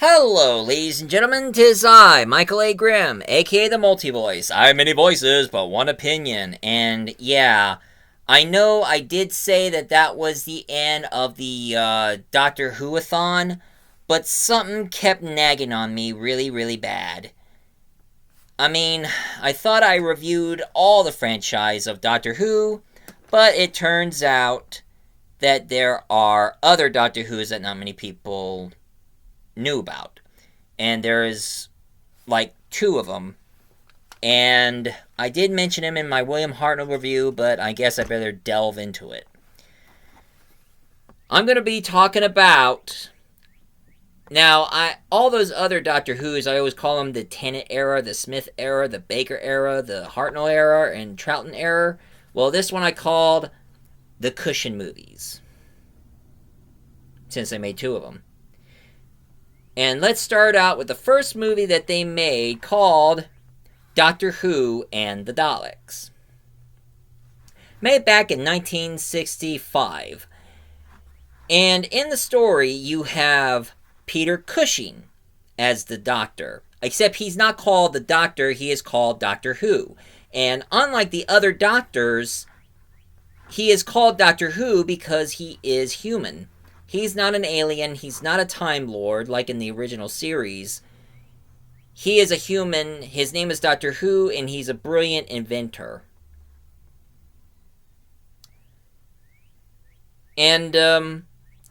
Hello, ladies and gentlemen, 'tis I, Michael A. Grimm, aka the Multi-Voice. I have many voices, but one opinion. And yeah, I know I did say that was the end of the Doctor Who-Athon, but something kept nagging on me really, really bad. I mean, I thought I reviewed all the franchise of Doctor Who, but it turns out that there are other Doctor Who's that not many people knew about. And there's like two of them. And I did mention him in my William Hartnell review, but I guess I better delve into it. I'm going to be talking about... Now, all those other Doctor Who's, I always call them the Tennant era, the Smith era, the Baker era, the Hartnell era, and Troughton era. Well, this one I called the Cushing movies, since they made two of them. And let's start out with the first movie that they made, called Doctor Who and the Daleks. Made back in 1965. And in the story, you have Peter Cushing as the Doctor. Except he's not called the Doctor, he is called Doctor Who. And unlike the other Doctors, he is called Doctor Who because he is human. He's not an alien, he's not a Time Lord like in the original series. He is a human, his name is Doctor Who, and he's a brilliant inventor. And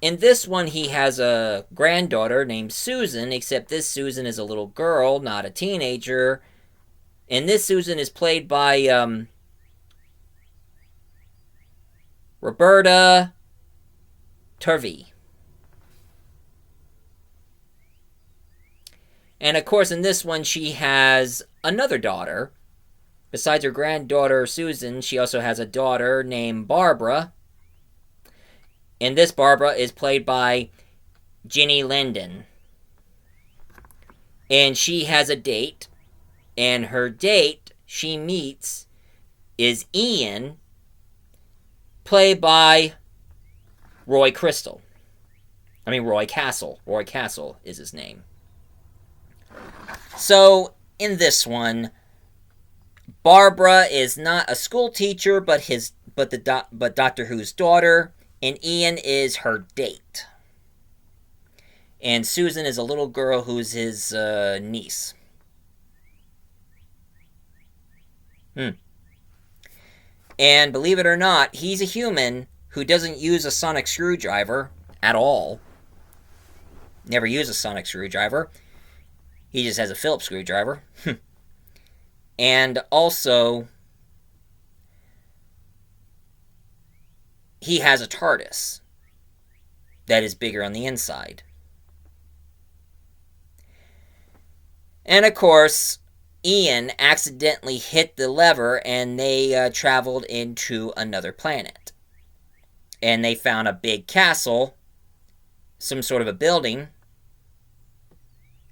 in this one he has a granddaughter named Susan, except this Susan is a little girl, not a teenager. And this Susan is played by Roberta Turvey. And of course, in this one, she has another daughter. Besides her granddaughter, Susan, she also has a daughter named Barbara. And this Barbara is played by Ginny Linden. And she has a date. And her date she meets is Ian, played by Roy Castle. Roy Castle is his name. So, in this one, Barbara is not a school teacher, but Doctor Who's daughter, and Ian is her date. And Susan is a little girl who's his niece. And believe it or not, he's a human who doesn't use a sonic screwdriver at all. Never used a sonic screwdriver. He just has a Phillips screwdriver. And also, he has a TARDIS that is bigger on the inside. And of course, Ian accidentally hit the lever and they traveled into another planet. And they found a big castle, some sort of a building.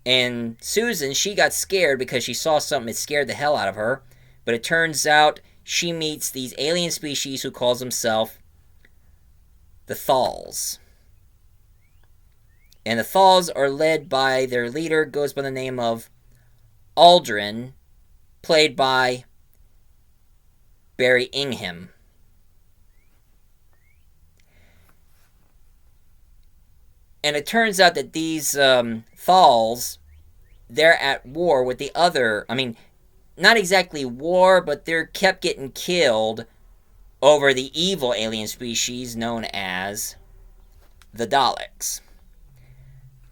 And Susan, she got scared because she saw something that scared the hell out of her. But it turns out she meets these alien species who calls themselves the Thals. And the Thals are led by their leader, goes by the name of Aldrin, played by Barry Ingham. And it turns out that these Thals, they're at war with the other... not exactly war, but they're kept getting killed over the evil alien species known as the Daleks.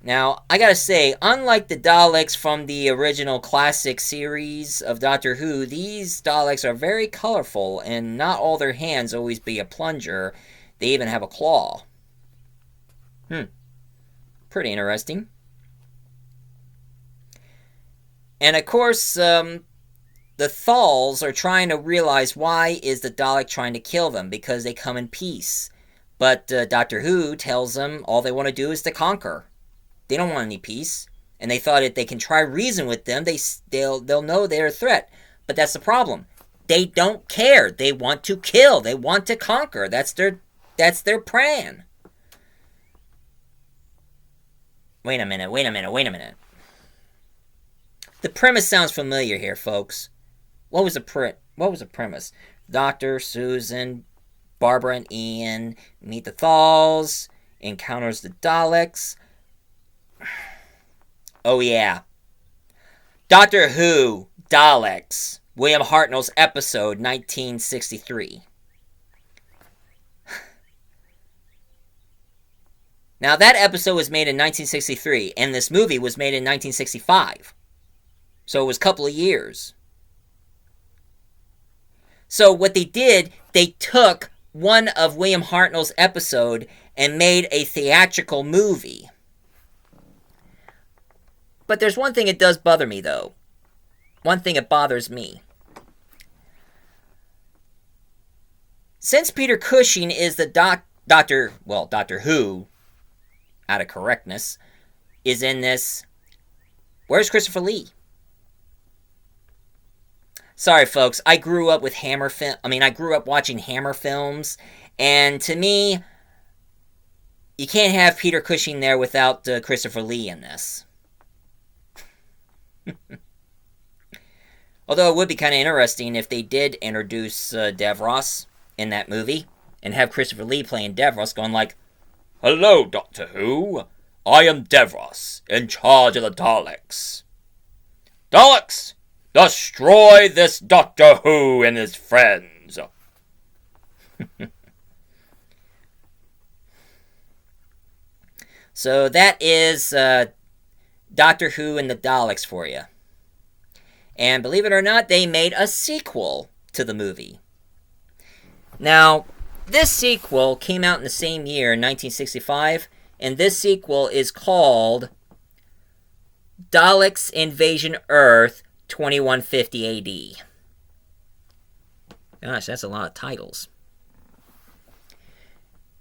Now, I gotta say, unlike the Daleks from the original classic series of Doctor Who, these Daleks are very colorful, and not all their hands always be a plunger. They even have a claw. Pretty interesting. And of course, the Thals are trying to realize why is the Dalek trying to kill them, because they come in peace. But Doctor Who tells them all they want to do is to conquer. They don't want any peace. And they thought if they can try reason with them, they'll know they're a threat. But that's the problem. They don't care. They want to kill. They want to conquer. That's their plan. Wait a minute. The premise sounds familiar here, folks. What was the premise? Doctor, Susan, Barbara and Ian meet the Thals, encounters the Daleks. Oh yeah. Doctor Who, Daleks. William Hartnell's episode, 1963. Now, that episode was made in 1963, and this movie was made in 1965. So it was a couple of years. So what they did, they took one of William Hartnell's episode and made a theatrical movie. But there's one thing that does bother me, though. One thing that bothers me. Since Peter Cushing is the Doctor Who, out of correctness, is in this, where's Christopher Lee? Sorry, folks. I grew up with I grew up watching Hammer films, and to me, you can't have Peter Cushing there without Christopher Lee in this. Although it would be kind of interesting if they did introduce Davros in that movie, and have Christopher Lee playing Davros going like, "Hello, Doctor Who. I am Davros, in charge of the Daleks. Daleks, destroy this Doctor Who and his friends." So that is Doctor Who and the Daleks for you. And believe it or not, they made a sequel to the movie. Now, this sequel came out in the same year, 1965, and this sequel is called Daleks Invasion Earth 2150 AD. Gosh, that's a lot of titles.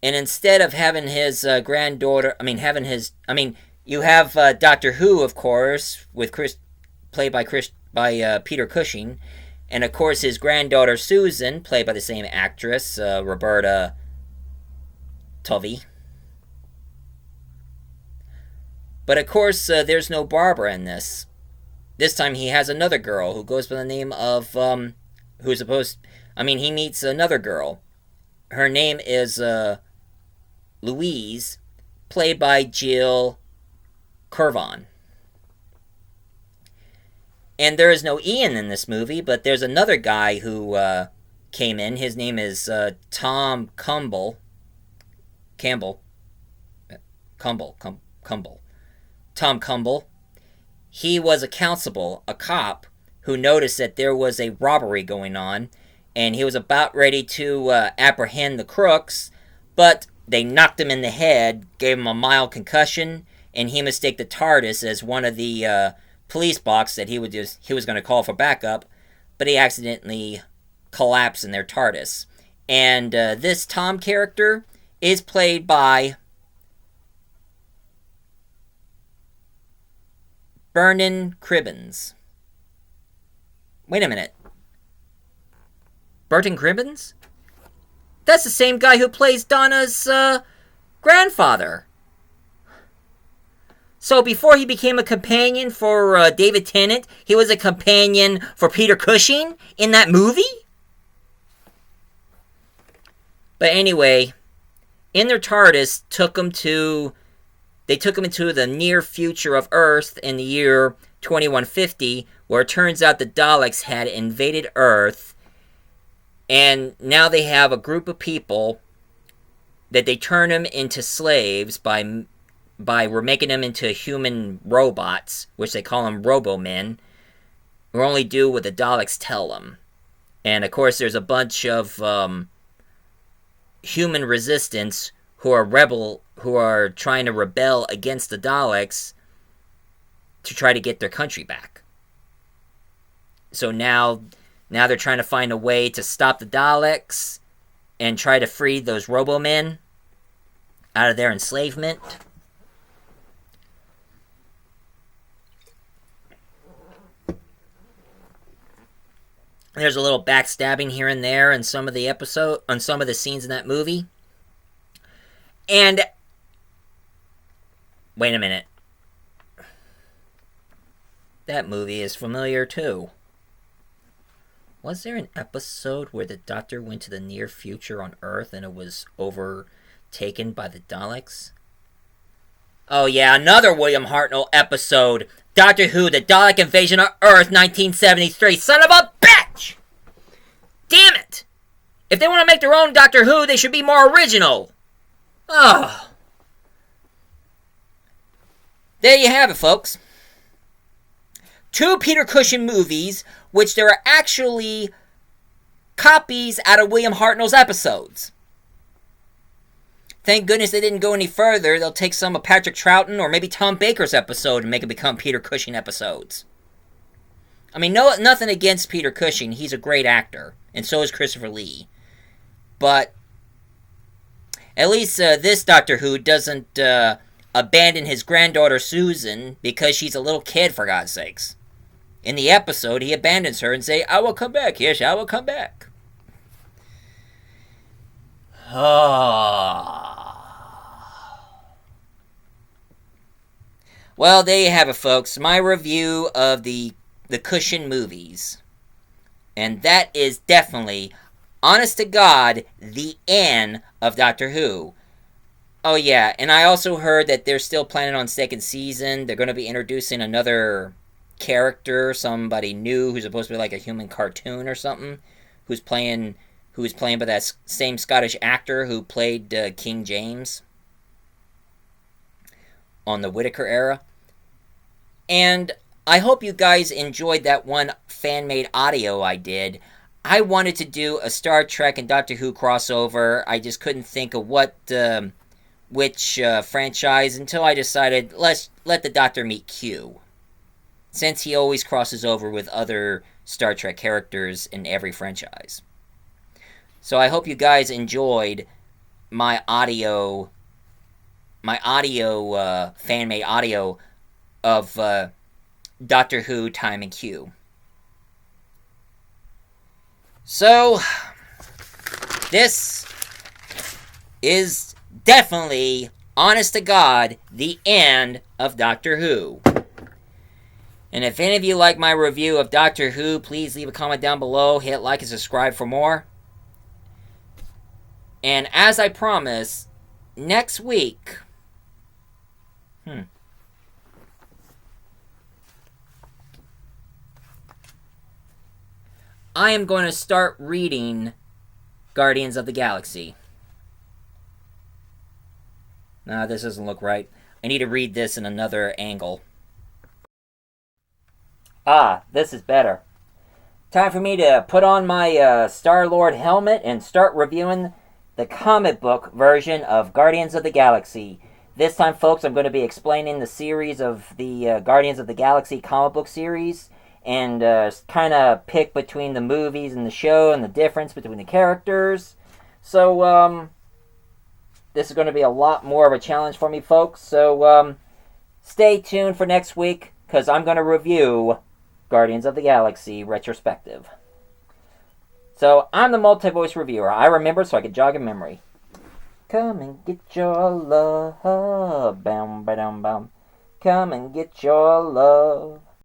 And instead of having his granddaughter, you have Doctor Who, of course, with played by Peter Cushing, and of course his granddaughter Susan, played by the same actress, Roberta Tovey. But of course, there's no Barbara in this. This time he has another girl who goes by the name of, he meets another girl. Her name is Louise, played by Jill Curvon. And there is no Ian in this movie, but there's another guy who came in. His name is Tom Campbell. Tom Campbell. He was a constable, a cop, who noticed that there was a robbery going on, and he was about ready to apprehend the crooks, but they knocked him in the head, gave him a mild concussion, and he mistook the TARDIS as one of the police box that he was going to call for backup, but he accidentally collapsed in their TARDIS. And this Tom character is played by Vernon Cribbins. Wait a minute. Burton Cribbins? That's the same guy who plays Donna's grandfather. So before he became a companion for David Tennant, he was a companion for Peter Cushing in that movie? But anyway, in their TARDIS, they took him into the near future of Earth in the year 2150, where it turns out the Daleks had invaded Earth, and now they have a group of people that they turn them into slaves by we're making them into human robots, which they call them Robo-Men, who only do what the Daleks tell them. And of course there's a bunch of human resistance who are trying to rebel against the Daleks to try to get their country back. So now they're trying to find a way to stop the Daleks and try to free those Robo-Men out of their enslavement. There's a little backstabbing here and there in some of the scenes in that movie. And wait a minute. That movie is familiar too. Was there an episode where the Doctor went to the near future on Earth and it was overtaken by the Daleks? Oh yeah, another William Hartnell episode. Doctor Who, The Dalek Invasion of Earth, 1973. Son of a bitch! Damn it! If they want to make their own Doctor Who, they should be more original. Oh. There you have it, folks. 2 Peter Cushing movies, which there are actually copies out of William Hartnell's episodes. Thank goodness they didn't go any further. They'll take some of Patrick Troughton or maybe Tom Baker's episode and make it become Peter Cushing episodes. I mean, nothing against Peter Cushing. He's a great actor. And so is Christopher Lee. But at least this Doctor Who doesn't abandon his granddaughter Susan because she's a little kid, for God's sakes. In the episode, he abandons her and say, "I will come back. Yes, I will come back." Well, there you have it, folks. My review of the Cushing movies. And that is definitely, honest to God, the end of Doctor Who. Oh yeah, and I also heard that they're still planning on second season. They're going to be introducing another character, somebody new who's supposed to be like a human cartoon or something, who's playing by that same Scottish actor who played King James on the Whittaker era. And I hope you guys enjoyed that one fan-made audio I did. I wanted to do a Star Trek and Doctor Who crossover. I just couldn't think of which franchise until I decided let's let the Doctor meet Q, since he always crosses over with other Star Trek characters in every franchise. So I hope you guys enjoyed my audio fan-made audio of Doctor Who Time and Q. So this is definitely, honest to God, the end of Doctor Who. And if any of you like my review of Doctor Who, please leave a comment down below, hit like and subscribe for more. And as I promised, next week... I am going to start reading Guardians of the Galaxy. Nah, this doesn't look right. I need to read this in another angle. Ah, this is better. Time for me to put on my Star-Lord helmet and start reviewing the comic book version of Guardians of the Galaxy. This time, folks, I'm going to be explaining the series of the Guardians of the Galaxy comic book series, and kind of pick between the movies and the show and the difference between the characters. So, this is going to be a lot more of a challenge for me, folks. So, stay tuned for next week, because I'm going to review Guardians of the Galaxy retrospective. So, I'm the multi-voice reviewer. I remember so I can jog in memory. Come and get your love. Bam, ba-dum, bam. Come and get your love.